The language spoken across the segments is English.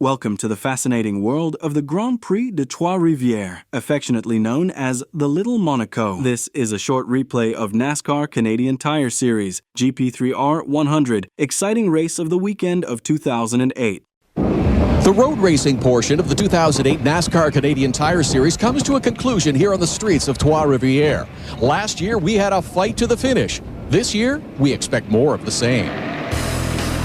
Welcome to the fascinating world of the Grand Prix de Trois-Rivières, affectionately known as the Little Monaco. This is a short replay of NASCAR Canadian Tire Series, GP3R 100, exciting race of the weekend of 2008. The road racing portion of the 2008 NASCAR Canadian Tire Series comes to a conclusion here on the streets of Trois-Rivières. Last year, we had a fight to the finish. This year, we expect more of the same.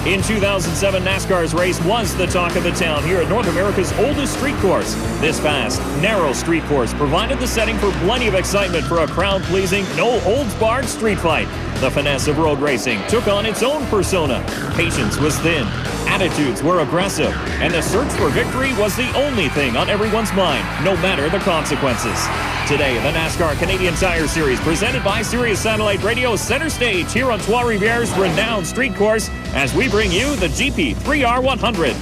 In 2007, NASCAR's race was the talk of the town here at North America's oldest street course. This fast, narrow street course provided the setting for plenty of excitement for a crowd-pleasing, no-holds-barred street fight. The finesse of road racing took on its own persona. Patience was thin, attitudes were aggressive, and the search for victory was the only thing on everyone's mind, no matter the consequences. Today, the NASCAR Canadian Tire Series, presented by Sirius Satellite Radio, center stage here on Trois-Rivières' renowned street course, as we bring you the GP3R 100.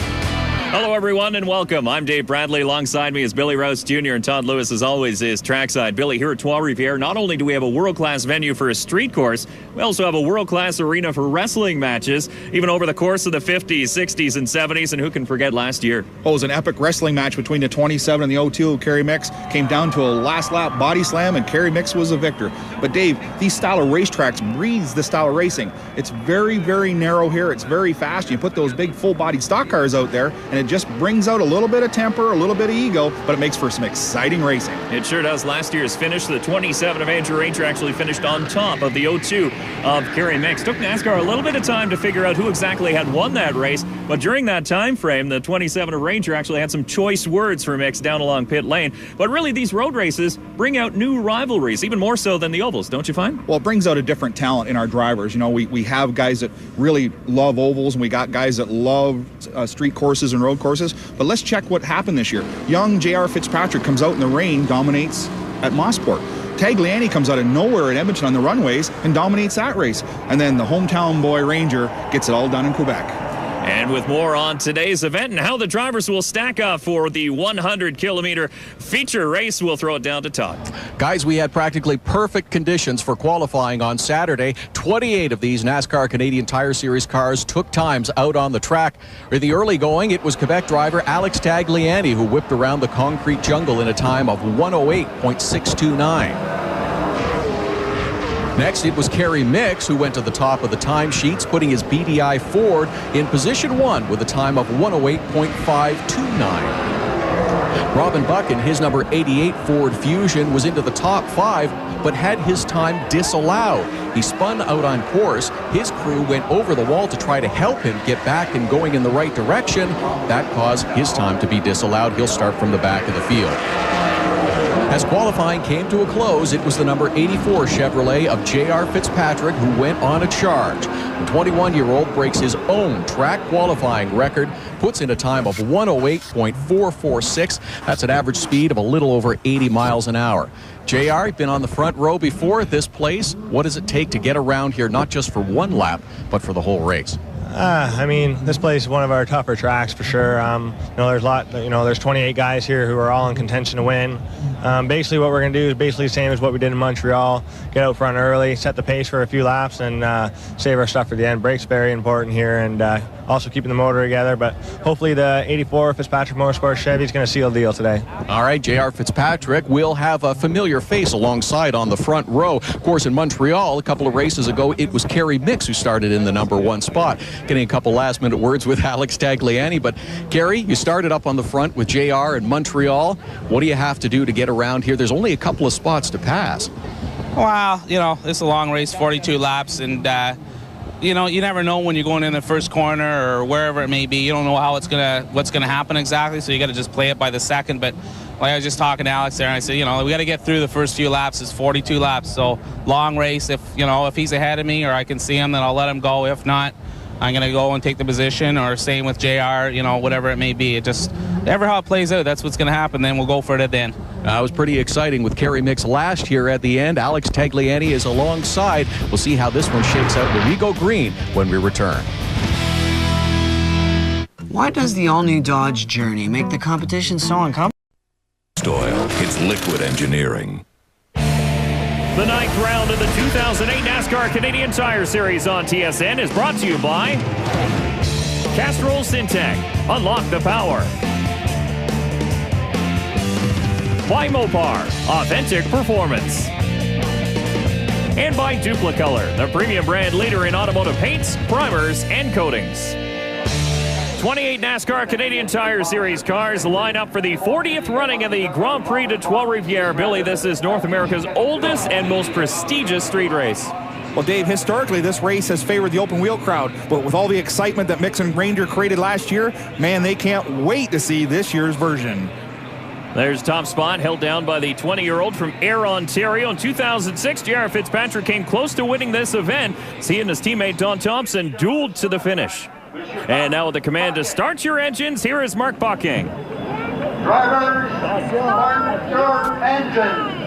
Hello, everyone, and welcome. I'm Dave Bradley. Alongside me is Billy Rouse, Jr., and Todd Lewis, as always, is trackside. Billy, here at Trois-Rivières, not only do we have a world-class venue for a street course, we also have a world-class arena for wrestling matches, even over the course of the 50s, 60s, and 70s, and who can forget last year? Oh, it was an epic wrestling match between the 27 and the 02. Kerry Mix came down to a last-lap body slam, and Kerry Mix was the victor. But, Dave, these style of racetracks breeds the style of racing. It's very, very narrow here. It's very fast. You put those big, full-bodied stock cars out there, and it just brings out a little bit of temper, a little bit of ego, but it makes for some exciting racing. It sure does. Last year's finish, the 27 of Andrew Ranger actually finished on top of the 02 of Kerry Mix. Took NASCAR a little bit of time to figure out who exactly had won that race, but during that time frame, the 27 of Ranger actually had some choice words for Mix down along pit lane. But really, these road races bring out new rivalries, even more so than the ovals, don't you find? Well, it brings out a different talent in our drivers. You know, we have guys that really love ovals, and we got guys that love street courses and road courses. But let's check what happened this year. Young JR Fitzpatrick comes out in the rain, dominates at Mosport. Tagliani comes out of nowhere at Edmonton on the runways and dominates that race. And then the hometown boy Ranger gets it all done in Quebec. And with more on today's event and how the drivers will stack up for the 100-kilometer feature race, we'll throw it down to Todd. Guys, we had practically perfect conditions for qualifying on Saturday. 28 of these NASCAR Canadian Tire Series cars took times out on the track. In the early going, it was Quebec driver Alex Tagliani who whipped around the concrete jungle in a time of 108.629. Next, it was Kerry Mix who went to the top of the timesheets, putting his BDI Ford in position 1 with a time of 108.529. Robin Buck in his number 88 Ford Fusion was into the top 5, but had his time disallowed. He spun out on course. His crew went over the wall to try to help him get back and going in the right direction. That caused his time to be disallowed. He'll start from the back of the field. As qualifying came to a close, it was the number 84 Chevrolet of JR Fitzpatrick who went on a charge. The 21-year-old breaks his own track qualifying record, puts in a time of 108.446. That's an average speed of a little over 80 miles an hour. JR, been on the front row before at this place. What does it take to get around here, not just for one lap, but for the whole race? I mean, this place is one of our tougher tracks for sure. There's 28 guys here who are all in contention to win. Basically, what we're going to do is basically the same as what we did in Montreal. Get out front early, set the pace for a few laps, and save our stuff for the end. Brakes very important here, and also keeping the motor together. But hopefully the 84 Fitzpatrick Motorsport Chevy is going to seal the deal today. All right, JR Fitzpatrick will have a familiar face alongside on the front row. Of course, in Montreal, a couple of races ago, it was Kerry Mix who started in the number 1 spot. Getting a couple last-minute words with Alex Tagliani. But, Kerry, you started up on the front with JR in Montreal. What do you have to do to get around here? There's only a couple of spots to pass. Well, it's a long race, 42 laps, and, you never know when you're going in the first corner or wherever it may be. You don't know what's gonna happen exactly, so you got to just play it by the second. But like I was just talking to Alex there, and I said, we got to get through the first few laps. It's 42 laps, so long race. If he's ahead of me or I can see him, then I'll let him go. If not, I'm going to go and take the position, or same with JR, whatever it may be. It just, ever how it plays out, that's what's going to happen. Then we'll go for it at the end. It was pretty exciting with Kerry Mix last year at the end. Alex Tagliani is alongside. We'll see how this one shakes out when we go green when we return. Why does the all-new Dodge Journey make the competition so uncomfortable? Oil, it's liquid engineering. The 9th round of the 2008 NASCAR Canadian Tire Series on TSN is brought to you by Castrol Syntec. Unlock the power. By Mopar. Authentic performance. And by Duplicolor, the premium brand leader in automotive paints, primers, and coatings. 28 NASCAR Canadian Tire Series cars line up for the 40th running of the Grand Prix de Trois-Rivières. Billy, this is North America's oldest and most prestigious street race. Well, Dave, historically, this race has favored the open wheel crowd, but with all the excitement that Mix and Ranger created last year, man, they can't wait to see this year's version. There's top spot held down by the 20-year-old from Ayr, Ontario. In 2006, JR Fitzpatrick came close to winning this event. He and his teammate Don Thompson dueled to the finish. And now with the command to start your engines, here is Mark Bucking. Drivers, start your engines.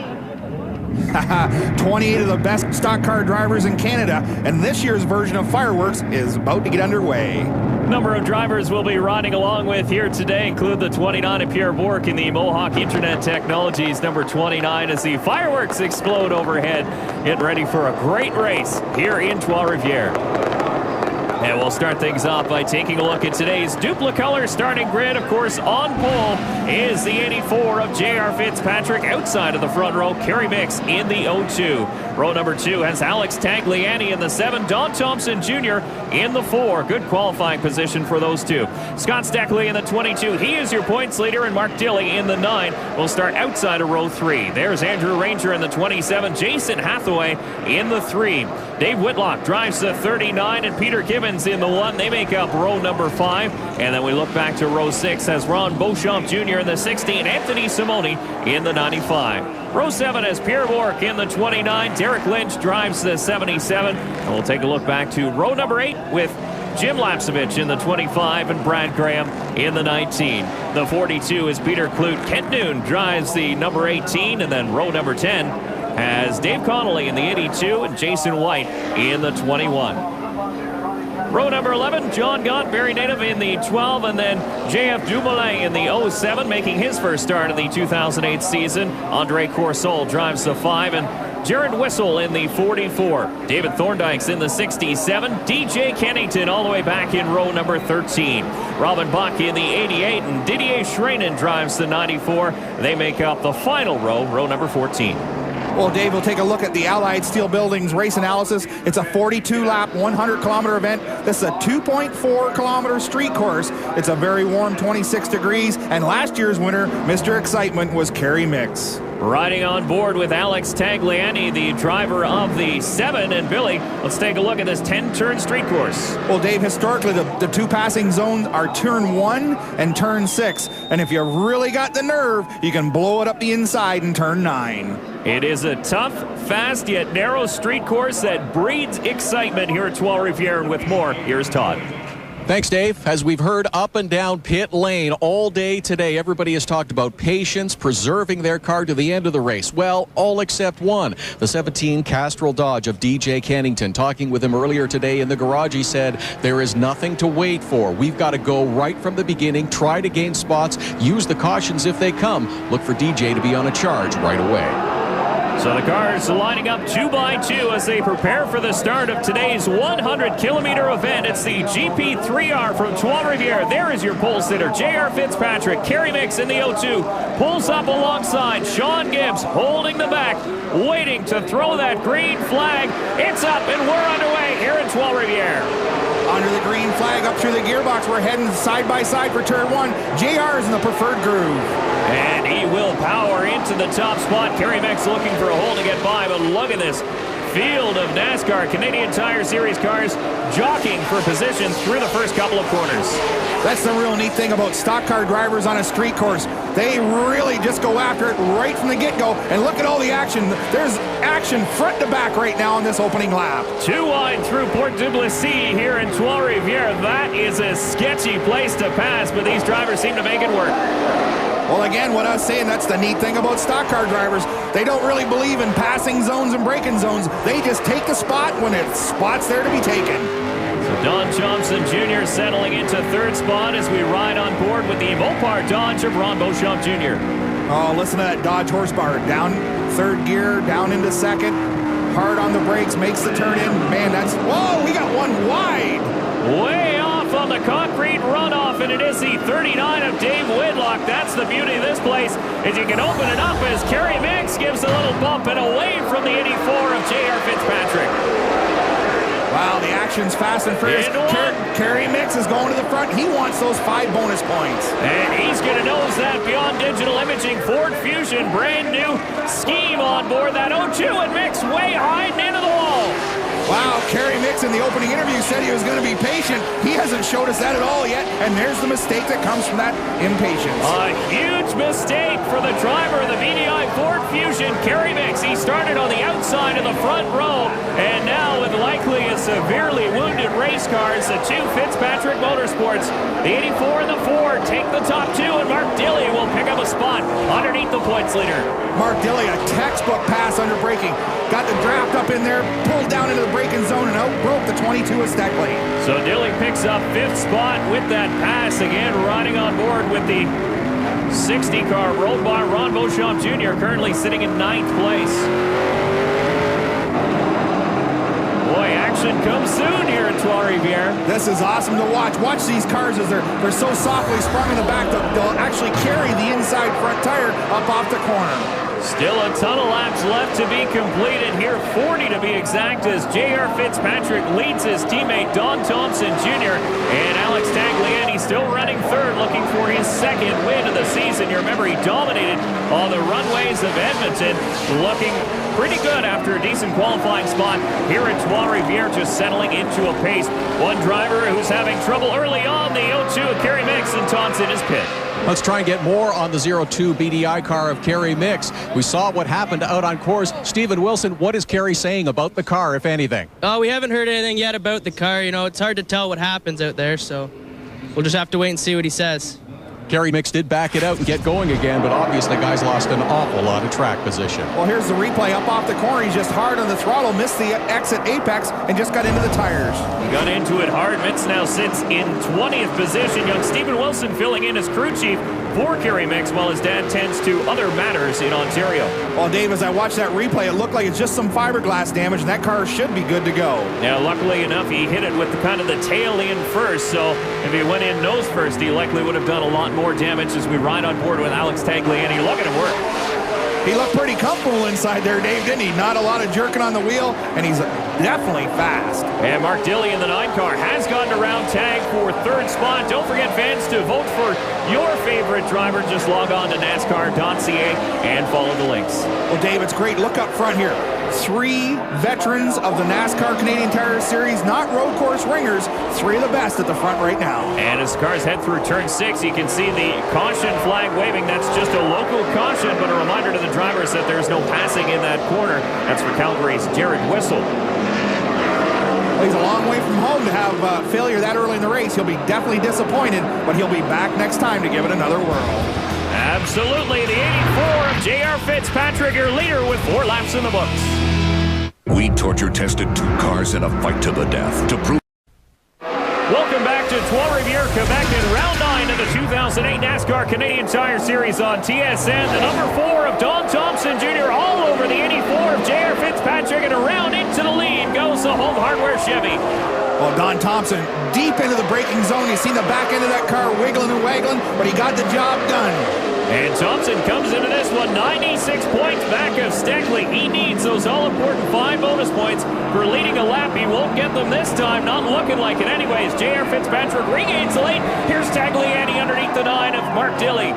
28 of the best stock car drivers in Canada, and this year's version of Fireworks is about to get underway. Number of drivers we'll be riding along with here today include the 29 of Pierre Bourque in the Mohawk Internet Technologies, number 29, as the fireworks explode overhead. Get ready for a great race here in Trois-Rivières. And we'll start things off by taking a look at today's Duplicolor starting grid. Of course, on pole is the 84 of JR Fitzpatrick. Outside of the front row, Kerry Mix in the 02. Row number 2 has Alex Tagliani in the 7. Don Thompson Jr. in the 4. Good qualifying position for those two. Scott Steckley in the 22. He is your points leader, and Mark Dilly in the 9. We'll start outside of row 3. There's Andrew Ranger in the 27. Jason Hathaway in the 3. Dave Whitlock drives the 39, and Peter Gibbons in the 1. They make up row number 5. And then we look back to row 6 as Ron Beauchamp Jr. in the 60 and Anthony Simoni in the 95. Row 7 has Pierre Bourque in the 29. Derek Lynch drives the 77. And we'll take a look back to row number 8 with Jim Lapsevich in the 25 and Brad Graham in the 19. The 42 is Peter Clute. Kent Noon drives the number 18. And then row number 10 has Dave Connolly in the 82 and Jason White in the 21. Row number 11, John Gott, very native in the 12, and then J.F. Dumoulin in the 07, making his first start of the 2008 season. Andre Corsol drives the 5, and Jared Whistle in the 44. David Thorndike's in the 67. DJ Kennington all the way back in row number 13. Robin Buck in the 88, and Didier Schreinen drives the 94. They make up the final row number 14. Well, Dave, we'll take a look at the Allied Steel Buildings race analysis. It's a 42-lap, 100-kilometer event. This is a 2.4-kilometer street course. It's a very warm 26 degrees, and last year's winner, Mr. Excitement, was Kerry Mix. Riding on board with Alex Tagliani, the driver of the 7. And Billy, let's take a look at this 10-turn street course. Well, Dave, historically, the two passing zones are turn 1 and turn 6. And if you really got the nerve, you can blow it up the inside in turn 9. It is a tough, fast, yet narrow street course that breeds excitement here at Trois-Rivières. And with more, here's Todd. Thanks, Dave. As we've heard up and down pit lane all day today, everybody has talked about patience, preserving their car to the end of the race. Well, all except one. The 17 Castrol Dodge of DJ Kennington. Talking with him earlier today in the garage, he said, there is nothing to wait for. We've got to go right from the beginning, try to gain spots, use the cautions if they come. Look for DJ to be on a charge right away. So the cars lining up 2 by 2 as they prepare for the start of today's 100-kilometer event. It's the GP3R from Trois-Rivières. There is your pole sitter, JR Fitzpatrick. Kerry Mix in the 02 pulls up alongside Sean Gibbs, holding the back, waiting to throw that green flag. It's up, and we're underway here in Trois-Rivières. Under the green flag, up through the gearbox, we're heading side by side for turn 1. JR is in the preferred groove. And he will power into the top spot. Kerry Mix looking for a hole to get by, but look at this field of NASCAR Canadian Tire Series cars jockeying for position through the first couple of corners. That's the real neat thing about stock car drivers on a street course. They really just go after it right from the get-go, and look at all the action. There's action front to back right now on this opening lap. 2 wide through Port Duplessis here in Trois-Rivières. That is a sketchy place to pass, but these drivers seem to make it work. Well, again, what I was saying, that's the neat thing about stock car drivers. They don't really believe in passing zones and braking zones. They just take the spot when it's spots there to be taken. So Don Thompson Jr. settling into 3rd spot as we ride on board with the Mopar Dodge of Ron Beauchamp Jr. Oh, listen to that Dodge horsepower. Down 3rd gear, down into 2nd. Hard on the brakes, makes the turn in. Man, that's... Whoa, we got one wide. Way off on the concrete runoff, and it is the 39 of Dave Whitlock. That's the beauty of this place, is you can open it up as Kerry Mix gives a little bump and away from the 84 of JR Fitzpatrick. Wow, the action's fast and furious. Kerry Mix is going to the front. He wants those 5 bonus points. And he's going to nose that beyond digital imaging. Ford Fusion, brand new scheme on board. That 0-2 and Mix way hiding into the wall. Wow, Kerry Mix in the opening interview said he was going to be patient. He hasn't showed us that at all yet, and there's the mistake that comes from that impatience. A huge mistake for the driver of the VDI Ford Fusion, Kerry Mix. He started on the outside of the front row, and now with likely a severely wounded race cars, the 2 Fitzpatrick Motorsports, the 84 and the 4 take the top 2, and Mark Dilly will pick up a spot underneath the points leader. Mark Dilly, a textbook pass under braking. Got the draft up in there, pulled down into the braking zone, and outbroke the 22 of Steckley. So Dilly picks up 5th spot with that pass. Again, riding on board with the 60 car rode by Ron Beauchamp Jr., currently sitting in 9th place. Boy, action comes soon here at Trois-Rivières. This is awesome to watch. Watch these cars as they're so softly sprung in the back that they'll actually carry the inside front tire up off the corner. Still a ton of laps left to be completed here, 40 to be exact, as JR Fitzpatrick leads his teammate Don Thompson Jr. and Alex Tagliani still running 3rd, looking for his 2nd win of the season. You remember he dominated all the runways of Edmonton, looking pretty good after a decent qualifying spot here at Trois-Rivières, just settling into a pace. One driver who's having trouble early on, the 0-2 of Kerry Mix, and Thompson is pit. Let's try and get more on the 0-2 BDI car of Kerry Mix. We saw what happened out on course. Stephen Wilson, what is Kerry saying about the car, if anything? We haven't heard anything yet about the car. You know, it's hard to tell what happens out there, so we'll just have to wait and see what he says. Kerry Mix did back it out and get going again, but obviously the guy's lost an awful lot of track position. Well, here's the replay up off the corner. He's just hard on the throttle, missed the exit apex, and just got into the tires. He got into it hard. Mix now sits in 20th position. Young Stephen Wilson filling in as crew chief for Kerry Mix while his dad tends to other matters in Ontario. Well, Dave, as I watched that replay, it looked like it's just some fiberglass damage, and that car should be good to go. Now, luckily enough, he hit it with the kind of the tail in first, so if he went in nose first, he likely would have done a lot more damage as we ride on board with Alex Tagliani. Look at him work. He looked pretty comfortable inside there, Dave, didn't he? Not a lot of jerking on the wheel, and he's definitely fast. And Mark Dilly in the 9 car has gone to round tag for 3rd spot. Don't forget, fans, to vote for your favorite driver. Just log on to NASCAR.ca and follow the links. Well, Dave, it's great. Look up front here. 3 veterans of the NASCAR Canadian Tire Series, not road course ringers. 3 of the best at the front right now. And as cars head through turn 6, you can see the caution flag waving. That's just a local caution, but a reminder to the drivers that there's no passing in that corner. That's for Calgary's Jared Whistle. Well, he's a long way from home to have failure that early in the race. He'll be definitely disappointed, but he'll be back next time to give it another whirl. Absolutely. The 84 of JR Fitzpatrick, your leader with 4 laps in the books. We torture-tested 2 cars in a fight to the death to prove... Welcome back to Trois-Rivières, Quebec, in round 9 of the 2008 NASCAR Canadian Tire Series on TSN. The number 4 of Don Thompson Jr. all over the 84 of JR Fitzpatrick, and around into the lead goes the Home Hardware Chevy. Well, Don Thompson deep into the braking zone. You see the back end of that car wiggling and waggling, but he got the job done. And Thompson comes into this one 96 points back of Steckley. He needs those all-important 5 bonus points for leading a lap. He won't get them this time, not looking like it anyways. JR Fitzpatrick regains the lead. Here's Tagliani underneath the 9 of Mark Dilly.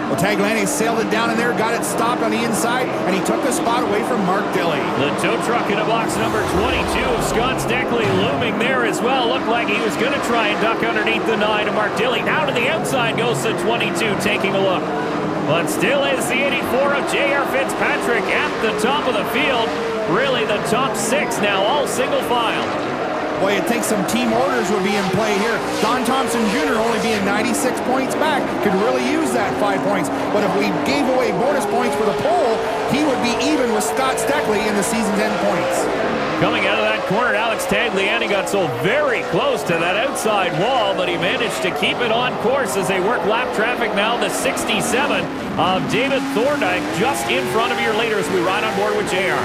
Well, Tagliani sailed it down in there, got it stopped on the inside, and he took the spot away from Mark Dilly. The tow truck in a box number 22 of Scott Steckley looming there as well. Looked like he was going to try and duck underneath the 9 of Mark Dilly. Now to the outside goes the 22, taking a look. But still is the 84 of JR Fitzpatrick at the top of the field. Really the top 6 now, all single file. Boy, you'd think some team orders would be in play here. Don Thompson Jr. only being 96 points back could really use that 5 points. But if we gave away bonus points for the pole, he would be even with Scott Steckley in the season's end points. Coming out of that corner, Alex Tagliani got so very close to that outside wall, but he managed to keep it on course as they work lap traffic now. The 67 of David Thorndike just in front of your leader as we ride on board with JR.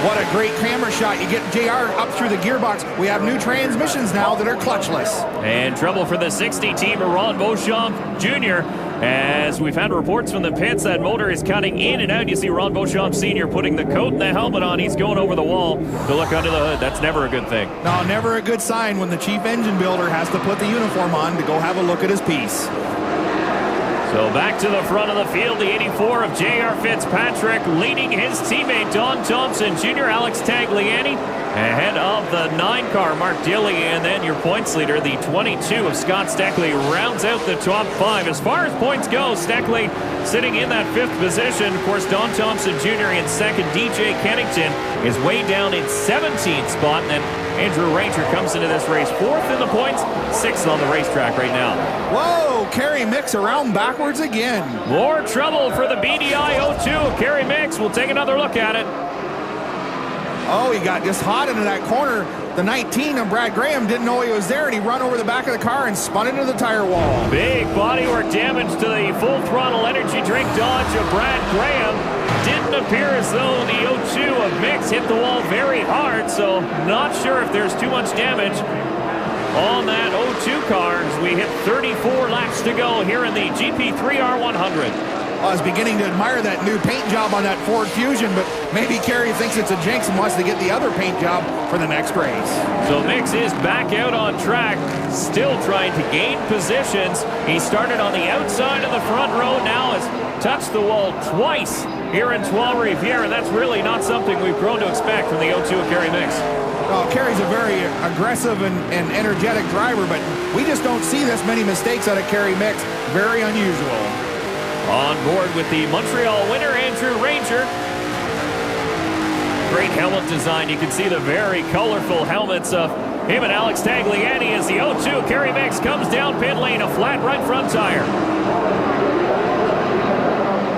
What a great camera shot. You get JR up through the gearbox. We have new transmissions now that are clutchless. And trouble for the 60 team of Ron Beauchamp Jr. As we've had reports from the pits, that motor is cutting in and out. You see Ron Beauchamp Sr. putting the coat and the helmet on. He's going over the wall to look under the hood. That's never a good thing. No, never a good sign when the chief engine builder has to put the uniform on to go have a look at his piece. So back to the front of the field, the 84 of JR Fitzpatrick leading his teammate Don Thompson, Jr Alex Tagliani, ahead of the 9 car Mark Dilly, and then your points leader, the 22 of Scott Steckley, rounds out the top 5. As far as points go, Steckley sitting in that 5th position. Of course, Don Thompson Jr. in 2nd. DJ Kennington is way down in 17th spot, and then Andrew Ranger comes into this race 4th in the points, 6th on the racetrack right now. Whoa, Kerry Mix around backwards again. More trouble for the BDI 02 of Kerry Mix. We'll take another look at it. Oh, he got just hot into that corner. The 19 of Brad Graham didn't know he was there, and he run over the back of the car and spun into the tire wall. Big bodywork damage to the full throttle energy drink Dodge of Brad Graham. Didn't appear as though the 02 of Mix hit the wall very hard, so not sure if there's too much damage on that 02 car as we hit 34 laps to go here in the GP3R 100. I was beginning to admire that new paint job on that Ford Fusion, but maybe Kerry thinks it's a jinx and wants to get the other paint job for the next race. So Mix is back out on track, still trying to gain positions. He started on the outside of the front row, now has touched the wall twice here in Trois-Rivières, and that's really not something we've grown to expect from the 02 of Kerry Mix. Well, Kerry's a very aggressive and energetic driver, but we just don't see this many mistakes out of Kerry Mix. Very unusual. On board with the Montreal winner, Andrew Ranger. Great helmet design. You can see the very colorful helmets of him and Alex Tagliani as the 02 Kerry Mix comes down pit lane, a flat right front tire.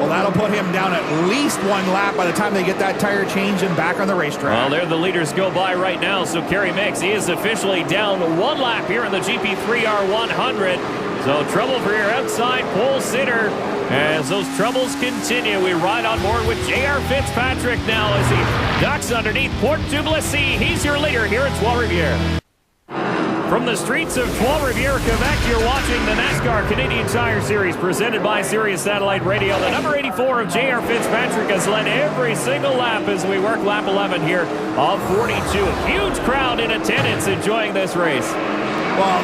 Well, that'll put him down at least 1 lap by the time they get that tire changed and back on the racetrack. Well, there the leaders go by right now, so Kerry Mix is officially down 1 lap here in the GP3R 100. So trouble for your outside pole sitter. As those troubles continue, we ride on board with JR Fitzpatrick now as he ducks underneath Port Duplessis. He's your leader here at Trois-Rivières. From the streets of Trois-Rivières, Quebec, you're watching the NASCAR Canadian Tire Series presented by Sirius Satellite Radio. The number 84 of JR Fitzpatrick has led every single lap as we work lap 11 here of 42. A huge crowd in attendance enjoying this race. Well,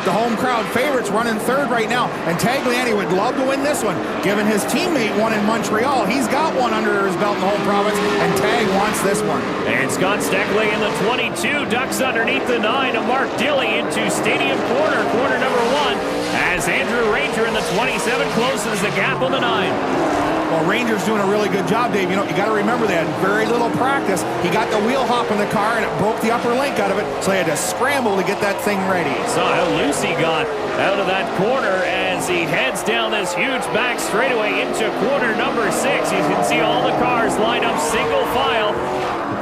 the home crowd favorites running 3rd right now, and Tagliani would love to win this one, given his teammate won in Montreal. He's got one under his belt in the home province, and Tag wants this one. And Scott Steckley in the 22 ducks underneath the 9 of Mark Dilly into Stadium corner number 1, as Andrew Ranger in the 27 closes the gap on the 9. Well, Ranger's doing a really good job, Dave. You know, you got to remember they had very little practice. He got the wheel hop in the car, and it broke the upper link out of it, so he had to scramble to get that thing ready. Saw how loose he got out of that corner as he heads down this huge back straightaway into corner number 6. You can see all the cars lined up single file.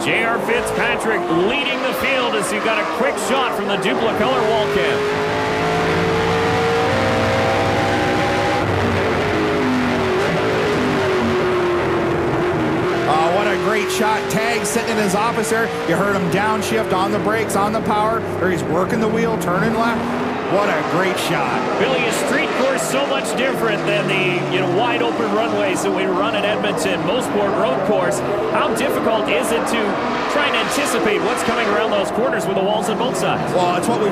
JR Fitzpatrick leading the field as he got a quick shot from the Duplicolor wall cam. What a great shot. Tag sitting in his office there. You heard him downshift on the brakes, on the power, or he's working the wheel, turning left. What a great shot. Billy, a street course so much different than the wide open runways that we run at Edmonton, Motorsport road course. How difficult is it to try and anticipate what's coming around those corners with the walls on both sides? Well, it's what we've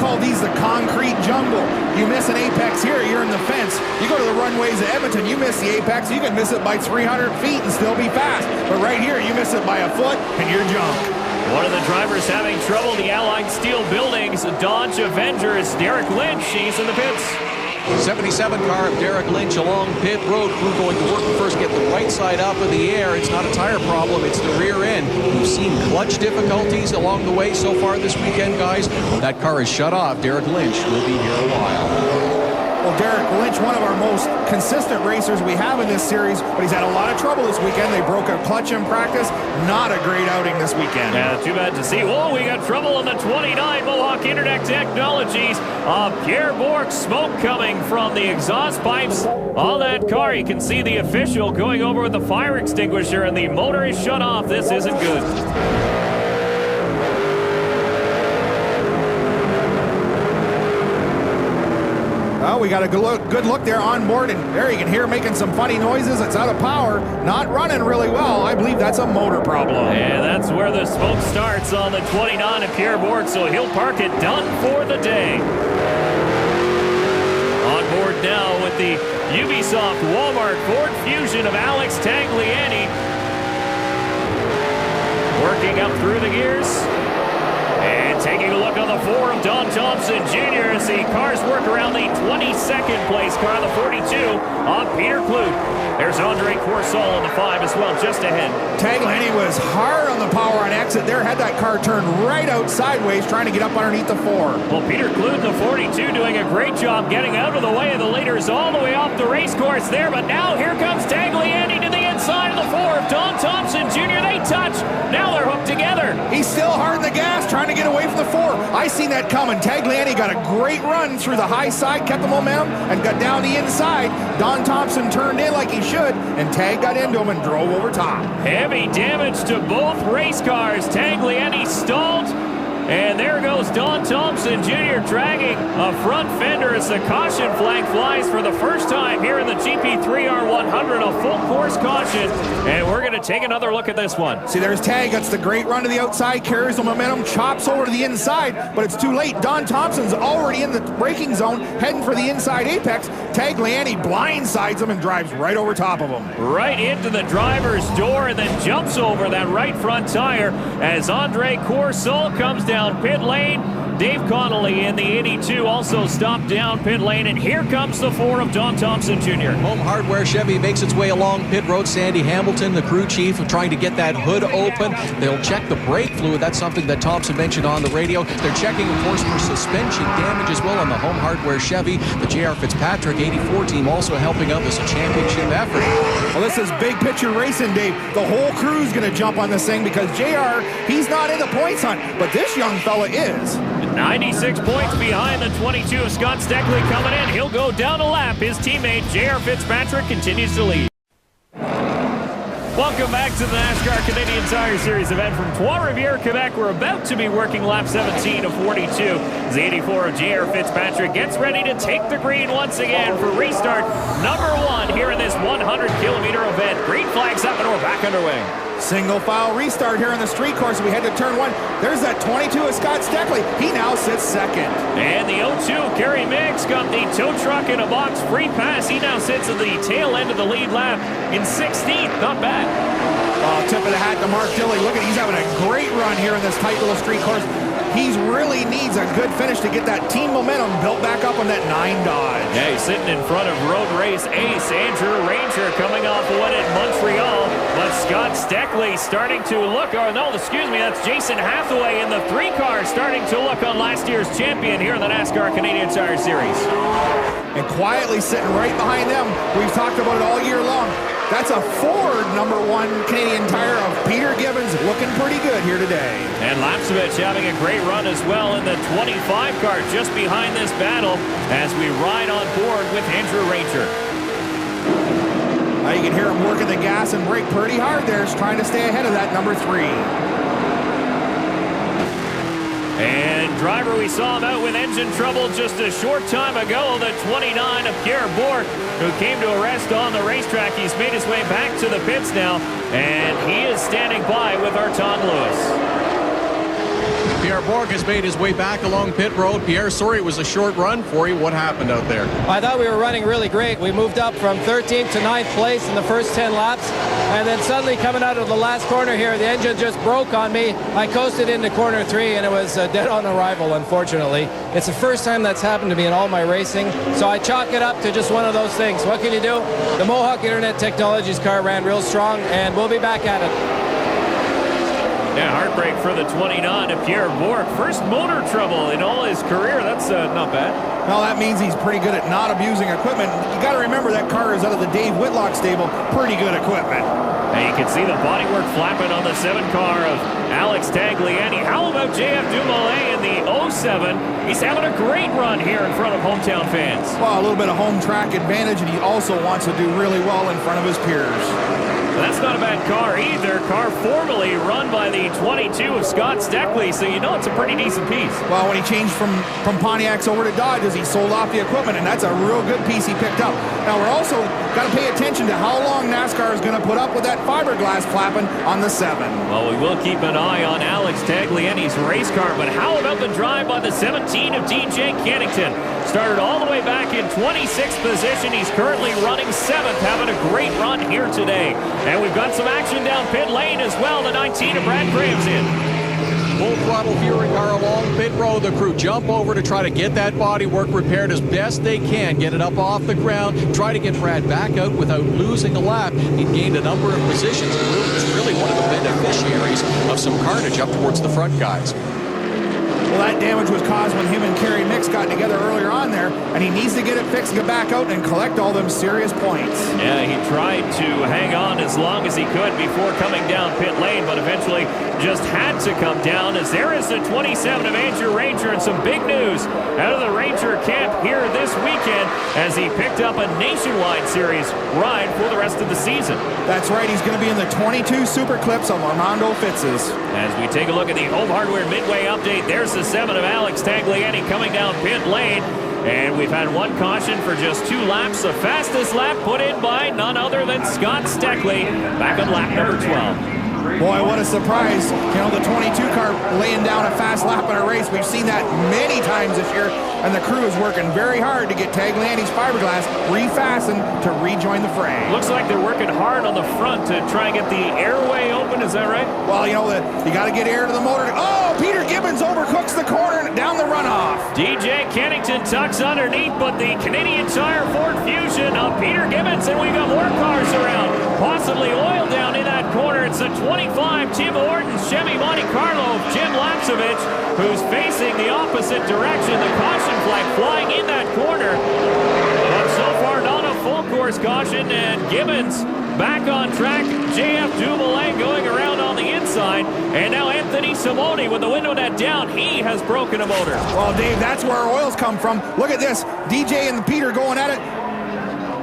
called these the concrete jungle. You miss an apex here, you're in the fence. You go to the runways at Edmonton, you miss the apex, you can miss it by 300 feet and still be fast. But right here, you miss it by a foot and you're junk. One of the drivers having trouble, the Allied Steel Buildings Dodge Avenger, is Derek Lynch. He's in the pits. 77 car of Derek Lynch along pit road. Crew going to work to first get the right side up in the air. It's not a tire problem, it's the rear end. We've seen clutch difficulties along the way so far this weekend, guys. That car is shut off. Derek Lynch will be here a while. Well, Derek Lynch, one of our most consistent racers we have in this series, but he's had a lot of trouble this weekend. They broke a clutch in practice. Not a great outing this weekend. Yeah, too bad to see. Whoa, we got trouble in the 29 Mohawk Internet Technologies. Pierre Bourque, smoke coming from the exhaust pipes on that car. You can see the official going over with the fire extinguisher, and the motor is shut off. This isn't good. Well, we got a good look there on board, and there you can hear making some funny noises. It's out of power, not running really well. I believe that's a motor problem. And that's where the smoke starts on the 29 of Pierre Bourque, so he'll park it, done for the day. On board now with the Ubisoft Walmart Ford Fusion of Alex Tagliani. Working up through the gears. And taking a look on the 4 of Don Thompson, Jr. as the cars work around the 22nd place car, the 42 of Peter Kloot. There's Andre Coursol in the 5 as well, just ahead. Tagliani was hard on the power on exit there, had that car turned right out sideways, trying to get up underneath the 4. Well, Peter Kloot in the 42 doing a great job getting out of the way of the leaders all the way off the race course there, but now here comes Tagliani to the inside of the 4 of Don Thompson, Jr. They touch. Now they're hooked together. He's still hard on the gas, trying to get away from the 4. I seen that coming. Tagliani got a great run through the high side, kept the momentum, and got down the inside. Don Thompson turned in like he should, and Tag got into him and drove over top. Heavy damage to both race cars. Tagliani stalled. And there goes Don Thompson, Jr. dragging a front fender as the caution flag flies for the first time here in the GP3R 100, a full course caution. And we're going to take another look at this one. See, there's Tag. That's the great run to the outside, carries the momentum, chops over to the inside, but it's too late. Don Thompson's already in the braking zone, heading for the inside apex. Tagliani blindsides him and drives right over top of him. Right into the driver's door and then jumps over that right front tire as Andre Coursol comes down pit lane. Dave Connolly in the 82 also stopped down pit lane, and here comes the 4 of Don Thompson Jr. Home Hardware Chevy makes its way along pit road. Sandy Hamilton, the crew chief, trying to get that hood open. They'll check the brake fluid. That's something that Thompson mentioned on the radio. They're checking, of course, for suspension damage as well on the Home Hardware Chevy. The JR Fitzpatrick 84 team also helping out this championship effort. Well, this is big picture racing, Dave. The whole crew's going to jump on this thing because JR, he's not in the points hunt, but this young fella is. 96 points behind the 22 of Scott Steckley coming in. He'll go down a lap. His teammate, JR Fitzpatrick, continues to lead. Welcome back to the NASCAR Canadian Tire Series event from Trois-Rivieres, Quebec. We're about to be working lap 17 of 42. The 84 of JR Fitzpatrick gets ready to take the green once again for restart number 1 here in this 100-kilometer event. Green flag's up and we're back underway. Single file restart here on the street course. We head to turn 1. There's that 22 of Scott Steckley. He now sits second. And the 02, Kerry Miggs, got the tow truck in a box free pass. He now sits at the tail end of the lead lap in 16th. Not bad. Tip of the hat to Mark Dilly. Look at, he's having a great run here in this tight little street course. He really needs a good finish to get that team momentum built back up on that 9 Dodge. Yeah, he's sitting in front of road race ace Andrew Ranger coming off a win at Montreal. But Scott Steckley starting to look, or no, excuse me, that's Jason Hathaway in the 3 car starting to look on last year's champion here in the NASCAR Canadian Tire Series. And quietly sitting right behind them, we've talked about it all year long. That's a Ford #1 Canadian Tire of Peter Gibbons, looking pretty good here today. And Lapsevich having a great run as well in the 25 car just behind this battle as we ride on board with Andrew Ranger. Now you can hear him working the gas and brake pretty hard there, trying to stay ahead of that number 3. And driver, we saw him out with engine trouble just a short time ago, the 29 of Pierre Bourque, who came to a rest on the racetrack. He's made his way back to the pits now, and he is standing by with Arton Lewis. Pierre Bourque has made his way back along pit road. Pierre, sorry it was a short run for you. What happened out there? I thought we were running really great. We moved up from 13th to 9th place in the first 10 laps. And then suddenly coming out of the last corner here, the engine just broke on me. I coasted into corner 3 and it was dead on arrival, unfortunately. It's the first time that's happened to me in all my racing. So I chalk it up to just one of those things. What can you do? The Mohawk Internet Technologies car ran real strong and we'll be back at it. Yeah, heartbreak for the 29 of Pierre Bourque. First motor trouble in all his career. That's not bad. Well, that means he's pretty good at not abusing equipment. You got to remember that car is out of the Dave Whitlock stable. Pretty good equipment. And you can see the bodywork flapping on the 7 car of Alex Tagliani. How about JF Dumoulin in the 07? He's having a great run here in front of hometown fans. Well, a little bit of home track advantage, and he also wants to do really well in front of his peers. That's not a bad car either. Car formerly run by the 22 of Scott Steckley, so you know it's a pretty decent piece. Well, when he changed from Pontiacs over to Dodges, he sold off the equipment, and that's a real good piece he picked up. Now, we're also got to pay attention to how long NASCAR is going to put up with that fiberglass flapping on the 7. Well, we will keep an eye on Alex Tagliani's race car, but how about the drive by the 17 of DJ Kennington? Started all the way back in 26th position. He's currently running 7th, having a great run here today. And we've got some action down pit lane as well. The 19 of Brad Graham's in. Full throttle here in our along pit road. The crew jump over to try to get that bodywork repaired as best they can. Get it up off the ground. Try to get Brad back out without losing a lap. He gained a number of positions and was really one of the beneficiaries of some carnage up towards the front guys. Well, that damage was caused when him and Kerry Mix got together earlier on there, and he needs to get it fixed, get back out, and collect all them serious points. Yeah, he tried to hang on as long as he could before coming down pit lane, but eventually just had to come down, as there is the 27 of Andrew Ranger, and some big news out of the Ranger camp here this weekend as he picked up a nationwide series ride for the rest of the season. That's right, he's going to be in the 22 Super Clips of Armando Fitz's. As we take a look at the Home Hardware Midway update, there's the 7 of Alex Tagliani coming down pit lane. And we've had one caution for just 2 laps. The fastest lap put in by none other than Scott Steckley back on lap number 12. Boy, what a surprise. You know, the 22 car laying down a fast lap in a race. We've seen that many times this year, and the crew is working very hard to get Tagliani's fiberglass refastened to rejoin the fray. Looks like they're working hard on the front to try and get the airway open. Is that right? Well, you know, you got to get air to the motor. Oh, Peter Gibbons overcooks the corner and down the runoff. DJ Kennington tucks underneath, but the Canadian Tire Ford Fusion of Peter Gibbons, and we've got more cars around. Possibly oil down in that corner. It's the 25 Tim Hortons Chevy Monte Carlo of Jim Lapsovich, who's facing the opposite direction. The caution flag flying in that corner. But so far, not a full course caution, and Gibbons back on track. JF Dumoulin going around on the inside, and now Anthony Simoni with the window net down. He has broken a motor. Well, Dave, that's where our oils come from. Look at this. DJ and Peter going at it.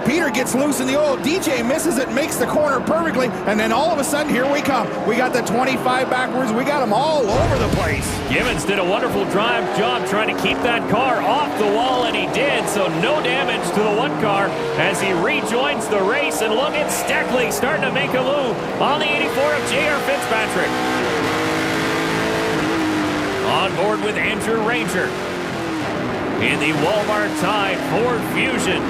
Peter gets loose in the oil. DJ misses it, makes the corner perfectly, and then all of a sudden, here we come. We got the 25 backwards. We got them all over the place. Gibbons did a wonderful job trying to keep that car off the wall, and he did, so no damage to the 1 car as he rejoins the race. And look at Steckley starting to make a move on the 84 of JR Fitzpatrick. On board with Andrew Ranger in the Walmart Tide Ford Fusion.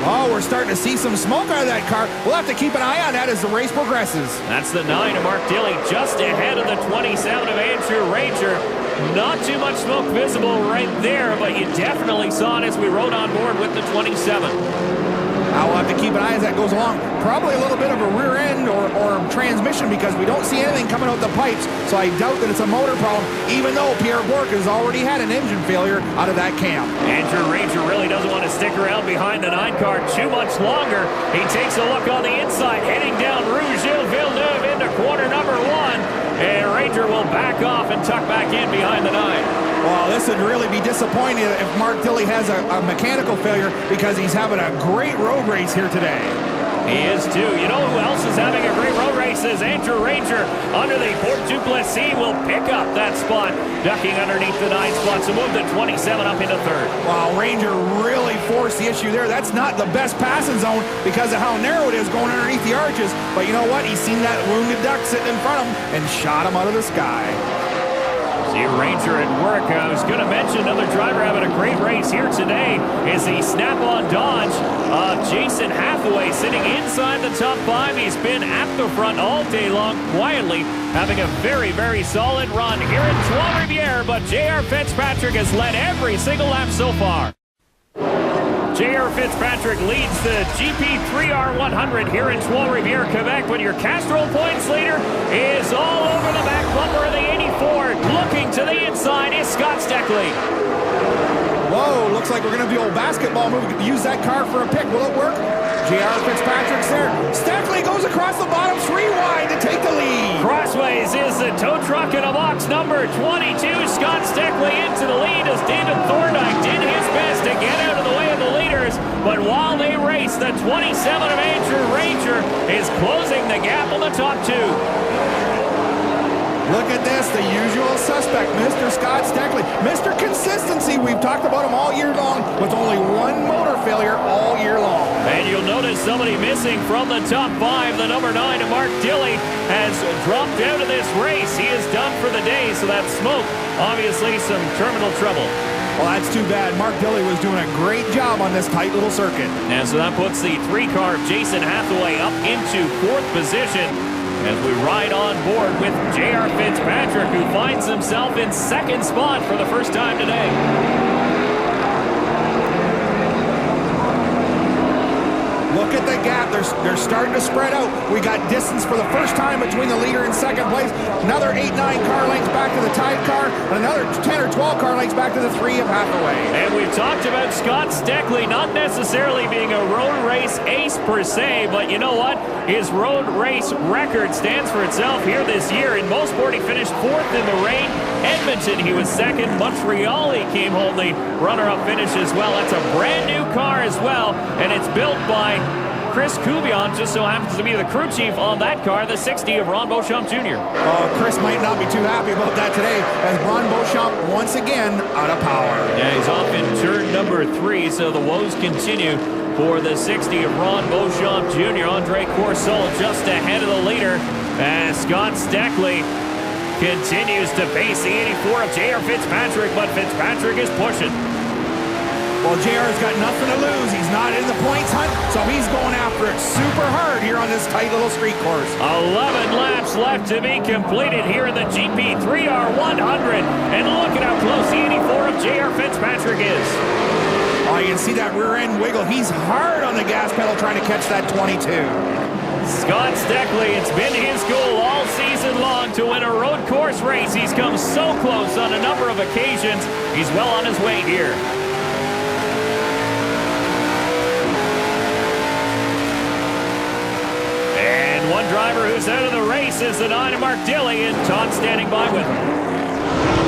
Oh, we're starting to see some smoke out of that car. We'll have to keep an eye on that as the race progresses. That's the 9 of Mark Dilly, just ahead of the 27 of Andrew Ranger. Not too much smoke visible right there, but you definitely saw it as we rode on board with the 27. I'll have to keep an eye as that goes along. Probably a little bit of a rear end or transmission, because we don't see anything coming out the pipes, so I doubt that it's a motor problem, even though Pierre Bourque has already had an engine failure out of that camp. Andrew Ranger really doesn't want to stick around behind the 9 car too much longer. He takes a look on the inside, heading down Rouge-Villeneuve into corner number 1, and Ranger will back off and tuck back in behind the 9. Well, this would really be disappointing if Mark Dilly has a mechanical failure, because he's having a great road race here today. He is too. You know who else is having a great road race is Andrew Ranger under the Ford Duplessis will pick up that spot, ducking underneath the 9 spot to move the 27 up into 3rd. Wow, Ranger really forced the issue there. That's not the best passing zone because of how narrow it is going underneath the arches. But you know what? He's seen that wounded duck sitting in front of him and shot him out of the sky. See Ranger at work. I was going to mention another driver having a great race here today is the Snap-on Dodge of Jason Hathaway, sitting inside the top 5. He's been at the front all day long, quietly having a very, very solid run here in Trois-Rivieres, but JR Fitzpatrick has led every single lap so far. JR Fitzpatrick leads the GP3R 100 here in Trois-Rivières, Quebec, but your Castrol points leader is all over the back bumper of the 84. Looking to the inside is Scott Steckley. Whoa, looks like we're going to be old basketball move. Use that car for a pick. Will it work? JR Fitzpatrick's there. Steckley goes across the bottom, 3 wide to take the lead. Crossways is the tow truck in a box number 22. Scott Steckley into the lead as David Thorndike did his best to get out of the way of the leaders. But while they race, the 27 of Andrew Ranger is closing the gap on the top 2. Look at this, the usual suspect, Mr. Scott Steckley. Mr. Consistency, we've talked about him all year long, with only 1 motor failure all year long. And you'll notice somebody missing from the top 5. The number 9, Mark Dilly, has dropped out of this race. He is done for the day, so that's smoke. Obviously, some terminal trouble. Well, that's too bad. Mark Dilly was doing a great job on this tight little circuit. And so that puts the 3-car of Jason Hathaway up into 4th position as we ride on board with JR Fitzpatrick, who finds himself in 2nd spot for the first time today. Look at the gap. They're starting to spread out. We got distance for the first time between the leader and 2nd place. Another 8-9 car lengths back to the tied car, and another 10 or 12 car lengths back to the 3 of Hathaway. And we've talked about Scott Steckley not necessarily being a road race ace per se, but you know what? His road race record stands for itself here this year. In Motorsport, he finished 4th in the rain. Edmonton, he was 2nd. Montreal, he came home the runner-up finish as well. That's a brand new car as well, and it's built by Chris Coubion, just so happens to be the crew chief on that car, the 60 of Ron Beauchamp Jr. Chris might not be too happy about that today, as Ron Beauchamp once again out of power. Yeah, he's off in turn number 3, so the woes continue for the 60 of Ron Beauchamp Jr. Andre Courcelle just ahead of the leader as Scott Steckley continues to pace the 84 of JR Fitzpatrick, but Fitzpatrick is pushing. Well, JR's got nothing to lose. He's not in the points hunt, so he's going after it super hard here on this tight little street course. 11 laps left to be completed here in the GP3R 100. And look at how close the 84 of JR Fitzpatrick is. Oh, you can see that rear end wiggle. He's hard on the gas pedal trying to catch that 22. Scott Steckley, it's been his goal all season long to win a road course race. He's come so close on a number of occasions. He's well on his way here. And one driver who's out of the race is the 9 of Mark Dilly, and Todd standing by with him.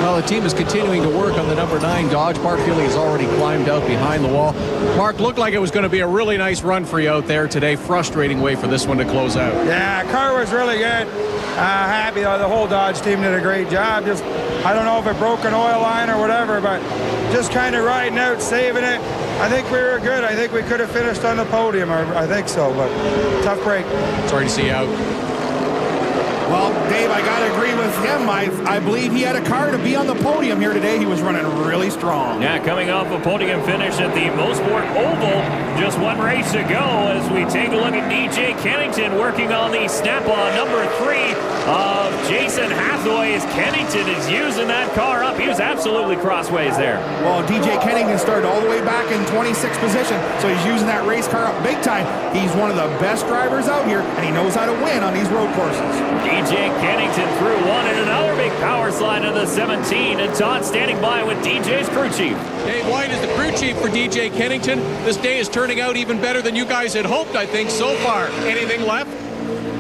Well, the team is continuing to work on the number 9 Dodge. Mark Dilly has already climbed out behind the wall. Mark, looked like it was going to be a really nice run for you out there today. Frustrating way for this one to close out. Yeah, car was really good. Happy. The whole Dodge team did a great job. Just, I don't know if it broke an oil line or whatever, but just kind of riding out, saving it. I think we were good. I think we could have finished on the podium. I think so, but tough break. Sorry to see you out. Well, Dave, I got to agree with him. I believe he had a car to be on the podium here today. He was running really strong. Yeah, coming off a podium finish at the Motorsport Oval just one race ago as we take a look at DJ Kennington working on the snap-on number 3 of Jason Hathaway as Kennington is using that car up. He was absolutely crossways there. Well, DJ Kennington started all the way back in 26th position, so he's using that race car up big time. He's one of the best drivers out here, and he knows how to win on these road courses. DJ Kennington through one and another big power slide into the 17, and Todd standing by with DJ's crew chief. Dave White is the crew chief for DJ Kennington. This day is turning out even better than you guys had hoped, I think, so far. Anything left?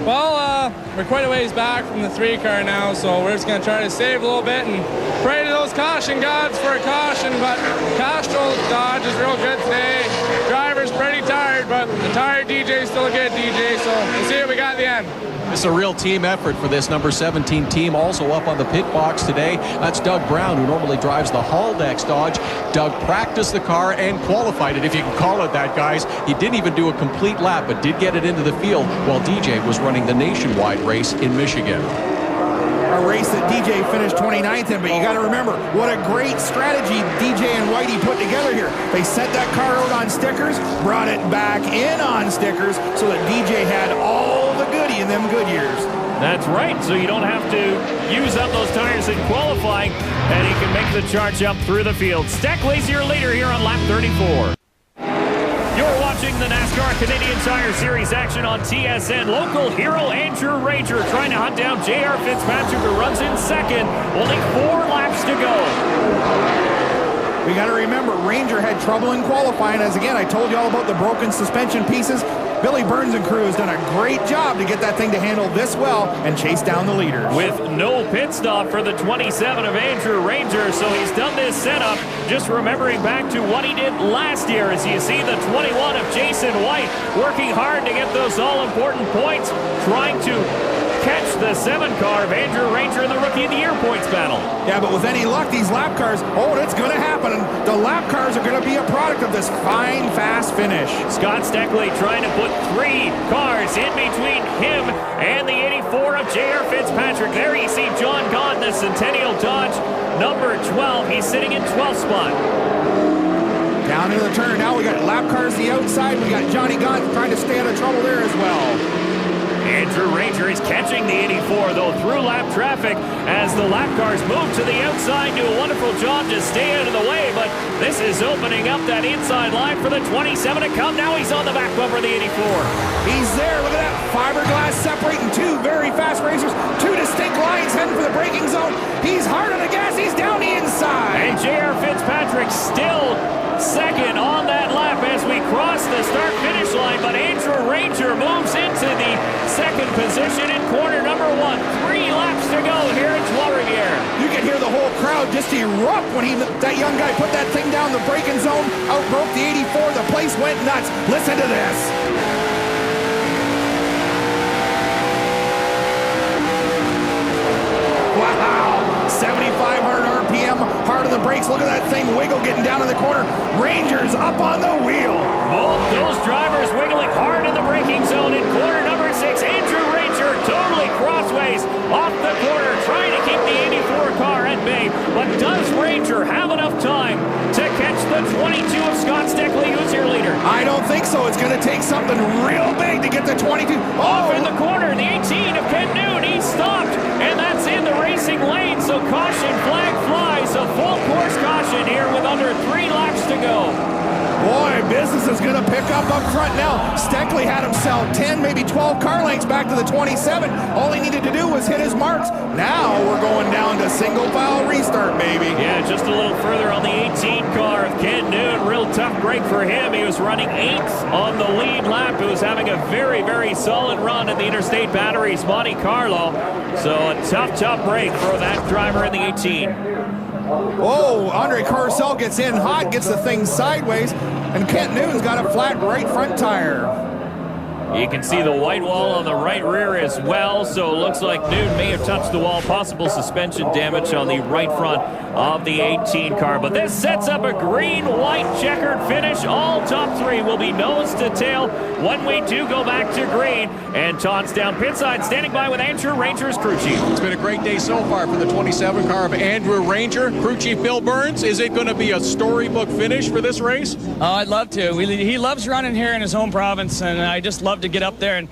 Well, we're quite a ways back from the 3-car now, so we're just going to try to save a little bit and pray to those caution gods for a caution, but Castrol Dodge is real good today. Driver's pretty tired, but the tired DJ's still a good DJ, so we'll see what we got at the end. It's a real team effort for this number 17 team. Also up on the pit box today, that's Doug Brown, who normally drives the Haldex Dodge. Doug practiced the car and qualified it, if you can call it that, guys. He didn't even do a complete lap, but did get it into the field while DJ was running the nationwide race in Michigan. A race that DJ finished 29th in, but you got to remember what a great strategy DJ and Whitey put together here. They sent that car out on stickers, brought it back in on stickers, so that DJ had all the goodie in them good years. That's right, so you don't have to use up those tires in qualifying, and he can make the charge up through the field. Steckley's your leader here on lap 34. watching the NASCAR Canadian Tire Series action on TSN. Local hero Andrew Ranger trying to hunt down JR Fitzpatrick, who runs in second. Only 4 laps to go. We got to remember, Ranger had trouble in qualifying, as again, I told you all about the broken suspension pieces. Billy Burns and crew has done a great job to get that thing to handle this well and chase down the leaders. With no pit stop for the 27 of Andrew Ranger, so he's done this setup just remembering back to what he did last year, as you see the 21 of Jason White working hard to get those all-important points, trying to catch the 7 car of Andrew Ranger in the Rookie of the Year points battle. Yeah, but with any luck, these lap cars, it's going to happen. The lap cars are going to be a product of this fine, fast finish. Scott Steckley trying to put 3 cars in between him and the 84 of JR Fitzpatrick. There you see John Gott, the Centennial Dodge, number 12. He's sitting in 12th spot. Down into the turn. Now we got lap cars the outside. We got Johnny Gott trying to stay out of trouble there as well. Andrew Ranger is catching the 84, though, through lap traffic as the lap cars move to the outside. Do a wonderful job to stay out of the way, but this is opening up that inside line for the 27 to come. Now he's on the back bumper of the 84. He's there. Look at that fiberglass separating 2 very fast racers. 2 distinct lines heading for the braking zone. He's hard on the gas. He's down the inside. And JR Fitzpatrick still second on that lap as we cross the start-finish line, but Andrew Ranger moves into the second position in corner number 1. 3 laps to go here at Trois-Rivieres. You can hear the whole crowd just erupt when that young guy put that thing down the braking zone, outbroke the 84. The place went nuts. Listen to this. Wow, 7,500 RPM, hard on the brakes. Look at that thing wiggle getting down in the corner. Rangers up on the wheel. Both those drivers wiggling hard in the braking zone in corner number 6. Andrew Ranger totally crossways off the corner, trying to keep the 84 car at bay. But does Ranger have enough time to catch the 22 of Scott Steckley, who's your leader? I don't think so. It's going to take something real big to get the 22. Off in the corner, the 18 of Ken Noon. He's stopped, and that's in the racing lane. So caution flag flies. A full course caution here with under 3 laps to go. Boy, business is going to pick up front now. Steckley had himself 10, maybe 12 car lengths back to the 27. All he needed to do was hit his marks. Now we're going down to single file restart, baby. Yeah, just a little further on the 18 car of Ken Noon. Real tough break for him. He was running 8th on the lead lap. He was having a very, very solid run at the Interstate Batteries Monte Carlo. So a tough break for that driver in the 18. Oh, Andre Carcel gets in hot, gets the thing sideways, and Kent Noon's got a flat right front tire. You can see the white wall on the right rear as well, so it looks like Noon may have touched the wall. Possible suspension damage on the right front of the 18 car. But this sets up a green-white checkered finish. All top 3 will be nose to tail when we do go back to green. And Todd's down pit side, standing by with Andrew Ranger's crew chief. It's been a great day so far for the 27 car of Andrew Ranger. Crew chief Bill Burns, is it going to be a storybook finish for this race? Oh, I'd love to. He loves running here in his home province, and I just love to get up there. And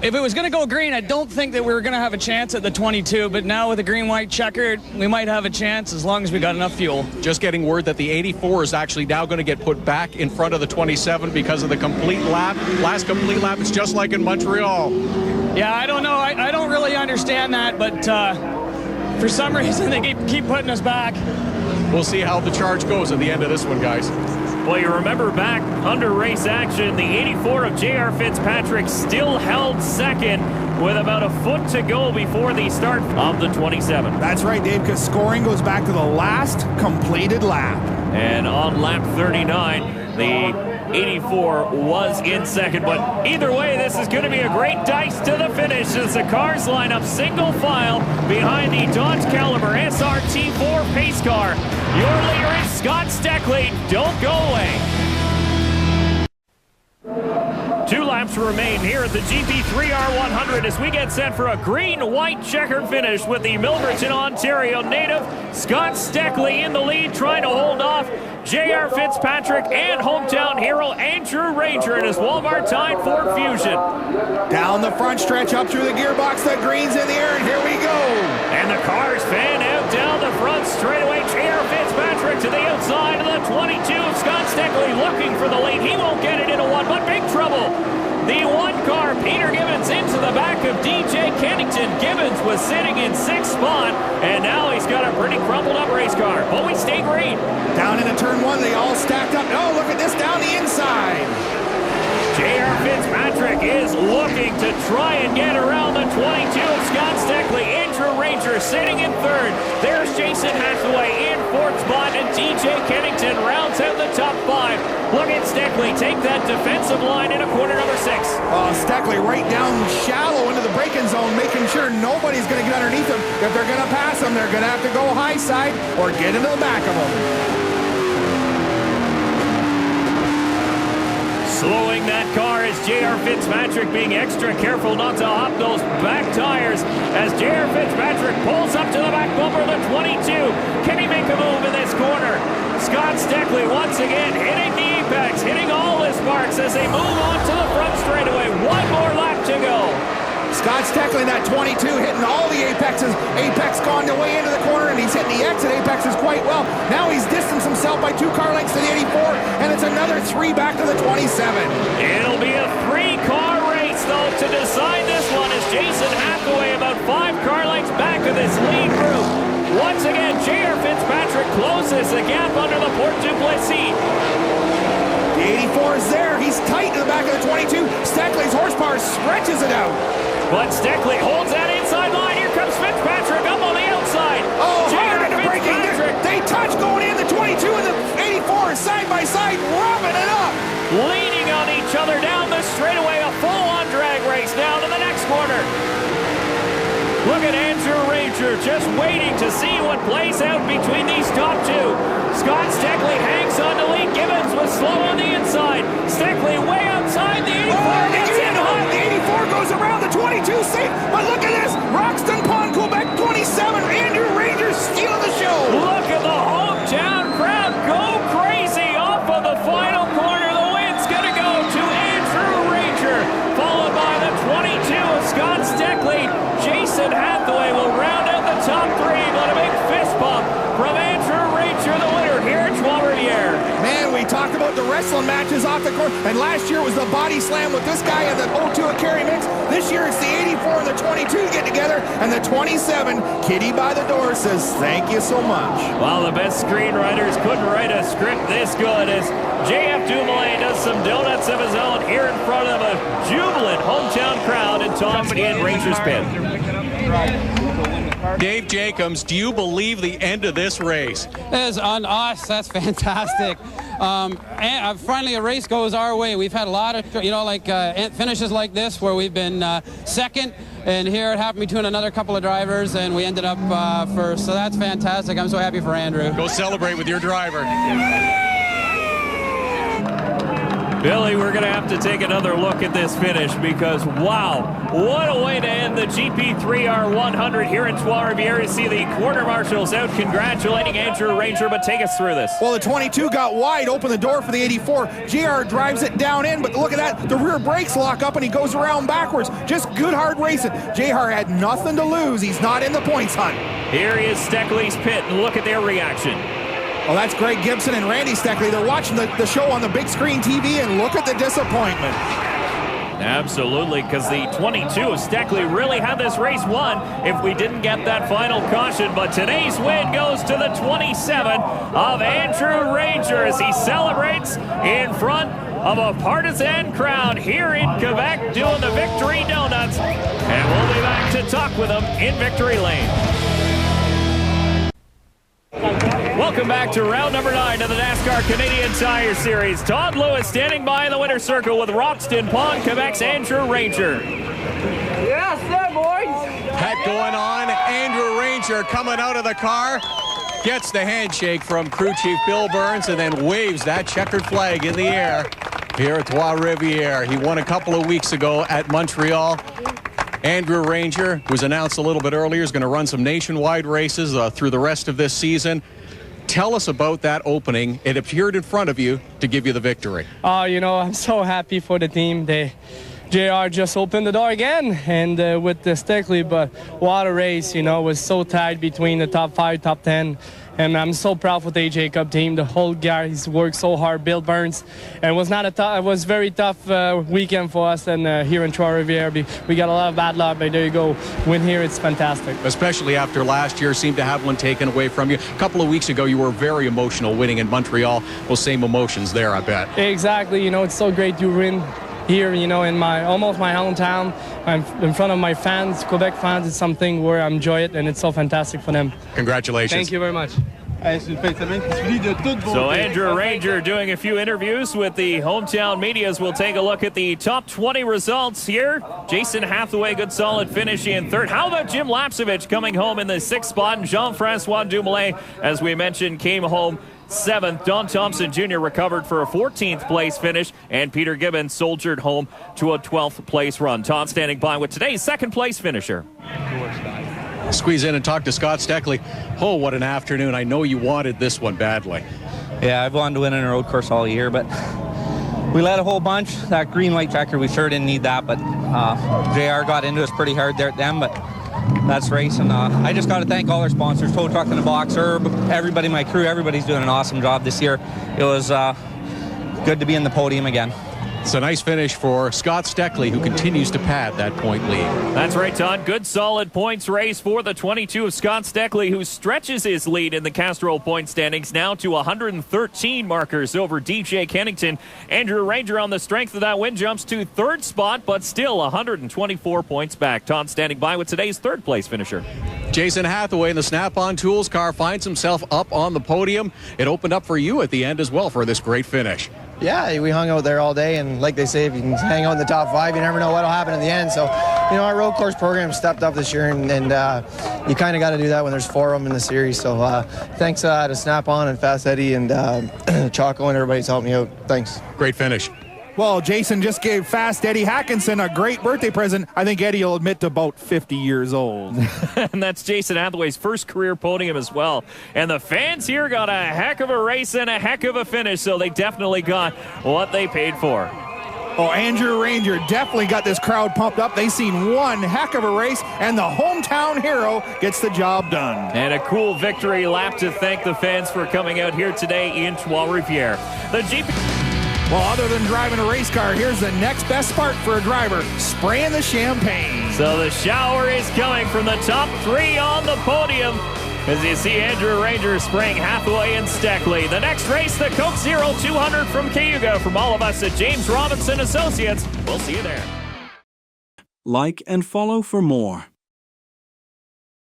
if it was going to go green, I don't think that we were going to have a chance at the 22, but now with the green-white checkered, we might have a chance as long as we got enough fuel. Just getting word that the 84 is actually now going to get put back in front of the 27 because of the complete lap. Last complete lap, it's just like in Montreal. Yeah, I don't know. I don't really understand that, but for some reason they keep putting us back. We'll see how the charge goes at the end of this one, guys. Well, you remember back under race action, the 84 of JR Fitzpatrick still held second with about a foot to go before the start of the 27. That's right, Dave, because scoring goes back to the last completed lap. And on lap 39, the 84 was in second. But either way, this is going to be a great dice to the finish as the cars line up single file behind the Dodge Caliber SRT4 pace car. Your leader is Scott Steckley. Don't go away. 2 laps remain here at the GP3R 100 as we get set for a green-white checkered finish with the Milverton, Ontario native Scott Steckley in the lead, trying to hold off JR Fitzpatrick and hometown hero Andrew Ranger in his Walmart tied Ford Fusion. Down the front stretch, up through the gearbox, the green's in the air, and here we go. And the cars fan out down the front straightaway. JR Fitzpatrick to the outside of the 22. Scott Steckley looking for the lead. He won't get it into one, but big trouble. The one car, Peter Gibbons, into the back of DJ Kennington. Gibbons was sitting in 6th spot, and now he's got a pretty crumpled up race car. But we stay green. Down into turn 1, they all stacked up. Oh, look at this down the inside. JR Fitzpatrick is looking to try and get around the 22 of Scott Steckley. Andrew Ranger sitting in 3rd. There's Jason Hathaway in 4th spot, and DJ Kennington rounds out the top 5. Look at Steckley take that defensive line into corner number 6. Steckley right down shallow into the braking zone, making sure nobody's going to get underneath him. If they're going to pass him, they're going to have to go high side or get into the back of him. Slowing that car is JR Fitzpatrick, being extra careful not to hop those back tires as JR Fitzpatrick pulls up to the back bumper of the 22. Can he make a move in this corner? Scott Steckley once again hitting the apex, hitting all his marks as they move on to the front straightaway. One more lap to go. Scott Steckley in that 22 hitting all the apexes. Apex gone the way into the corner, and he's hitting the exit apexes quite well. Now he's distanced himself by 2 car lengths to the 84, and it's another 3 back to the 27. It'll be a 3-car race, though, to decide this one as Jason Hathaway about 5 car lengths back of this lead group. Once again, JR Fitzpatrick closes the gap under the Port Duplessis. The 84 is there. He's tight to the back of the 22. Steckley's horsepower stretches it out. But Steckley holds that inside line. Here comes Fitzpatrick up on the outside. Oh, hard into braking. They touch going in. The 22 and the 84 side by side, rubbing it up. Leaning on each other down the straightaway. A full-on drag race down to the next corner. Look at Andrew Ranger just waiting to see what plays out between these top 2. Scott Steckley hangs on to lead. Gibbons was slow on the inside. Steckley way outside the 84. Gets in hot. The 84 goes around the 22 safe. But look at this. Roxton Pond, Quebec 27. Andrew Ranger stealing the show. Look at the hometown crowd go crazy off of the final corner. The win's going to go to Andrew Ranger, followed by the 22 of Scott Steckley. Jason Hathaway will round out the top 3, but a big fist bump from Andrew Ranger, the winner here at Trois-Rivières. Man, we talked about the wrestling matches off the court, and last year was the body slam with this guy and the 02 at Kerry Mix. This year it's the 84 and the 22 get together, and the 27, Kitty by the door, says thank you so much. Well, the best screenwriters couldn't write a script this good as JF Dumoulin does some donuts of his own here in front of a jubilant hometown crowd in Thompson and Ranger's pit. Dave Jacobs, do you believe the end of this race? Is on us. That's fantastic. And finally, a race goes our way. We've had a lot of, finishes like this where we've been second, and here it happened between another couple of drivers, and we ended up first. So that's fantastic. I'm so happy for Andrew. Go celebrate with your driver. Billy, we're going to have to take another look at this finish because, wow, what a way to end the GP3R 100 here in Trois-Rivières. You see the quarter marshals out congratulating Andrew Ranger, but take us through this. Well, the 22 got wide, opened the door for the 84. JR drives it down in, but look at that. The rear brakes lock up and he goes around backwards. Just good hard racing. JR had nothing to lose. He's not in the points hunt. Here is Steckley's pit, and look at their reaction. Well, that's Greg Gibson and Randy Steckley. They're watching the show on the big screen TV, and look at the disappointment. Absolutely, because the 22 of Steckley really had this race won if we didn't get that final caution. But today's win goes to the 27 of Andrew Ranger as he celebrates in front of a partisan crowd here in Quebec doing the Victory Donuts. And we'll be back to talk with him in Victory Lane. Welcome back to round number 9 of the NASCAR Canadian Tire Series. Todd Lewis standing by in the winner's circle with Roxton Pond, Quebec's Andrew Ranger. Yes, sir, boys. Pat going on. Andrew Ranger coming out of the car. Gets the handshake from crew chief Bill Burns and then waves that checkered flag in the air here at Trois-Rivieres. He won a couple of weeks ago at Montreal. Andrew Ranger, who was announced a little bit earlier, is going to run some nationwide races through the rest of this season. Tell us about that opening. It appeared in front of you to give you the victory. I'm so happy for the team. JR just opened the door again, and with the Tagliani, but what a race, was so tight between the top 5, top 10. And I'm so proud for the AJ Cup team. The whole guys worked so hard. Bill Burns, and it was very tough weekend for us. And here in Trois-Rivieres, we got a lot of bad luck. But there you go, win here, it's fantastic. Especially after last year, seemed to have one taken away from you. A couple of weeks ago, you were very emotional winning in Montreal. Those same emotions there, I bet. Exactly. It's so great to win here, in almost my hometown. I'm in front of my fans, Quebec fans. It's something where I enjoy it, and it's so fantastic for them. Congratulations. Thank you very much. So Andrew Ranger doing a few interviews with the hometown medias. We'll take a look at the top 20 results here. Jason Hathaway, good solid finish in third. How about Jim Lapsevich coming home in the 6th spot? And Jean-Francois Dumoulin, as we mentioned, came home 7th. Don Thompson Jr. recovered for a 14th place finish, and Peter Gibbons soldiered home to a 12th place run. Todd standing by with today's 2nd place finisher. Squeeze in and talk to Scott Steckley. Oh, what an afternoon. I know you wanted this one badly. Yeah, I've wanted to win in a road course all year, but we led a whole bunch. That green-white checker, we sure didn't need that, but JR got into us pretty hard there at them, but that's racing. I just got to thank all our sponsors, Tow Truck in the Box, Herb, everybody, my crew, everybody's doing an awesome job this year. It was good to be in the podium again. It's a nice finish for Scott Steckley, who continues to pad that point lead. That's right, Todd. Good solid points race for the 22 of Scott Steckley, who stretches his lead in the Castrol point standings now to 113 markers over DJ Kennington. Andrew Ranger on the strength of that win jumps to 3rd spot, but still 124 points back. Todd standing by with today's 3rd place finisher. Jason Hathaway in the Snap-on Tools car finds himself up on the podium. It opened up for you at the end as well for this great finish. Yeah, we hung out there all day, and like they say, if you can hang out in the top 5, you never know what'll happen in the end. So, our road course program stepped up this year, and you kind of got to do that when there's 4 of them in the series. So, thanks to Snap-on and Fast Eddie and Choco and everybody's helped me out. Thanks. Great finish. Well, Jason just gave Fast Eddie Hackinson a great birthday present. I think Eddie will admit to about 50 years old. And that's Jason Hathaway's first career podium as well. And the fans here got a heck of a race and a heck of a finish, so they definitely got what they paid for. Oh, Andrew Ranger definitely got this crowd pumped up. They seen one heck of a race, and the hometown hero gets the job done. And a cool victory lap to thank the fans for coming out here today in Trois-Rivieres. The GP... Well, other than driving a race car, here's the next best part for a driver, spraying the champagne. So the shower is coming from the top 3 on the podium as you see Andrew Ranger spraying Hathaway and Steckley. The next race, the Coke Zero 200 from Cayuga. From all of us at James Robinson Associates, we'll see you there. Like and follow for more.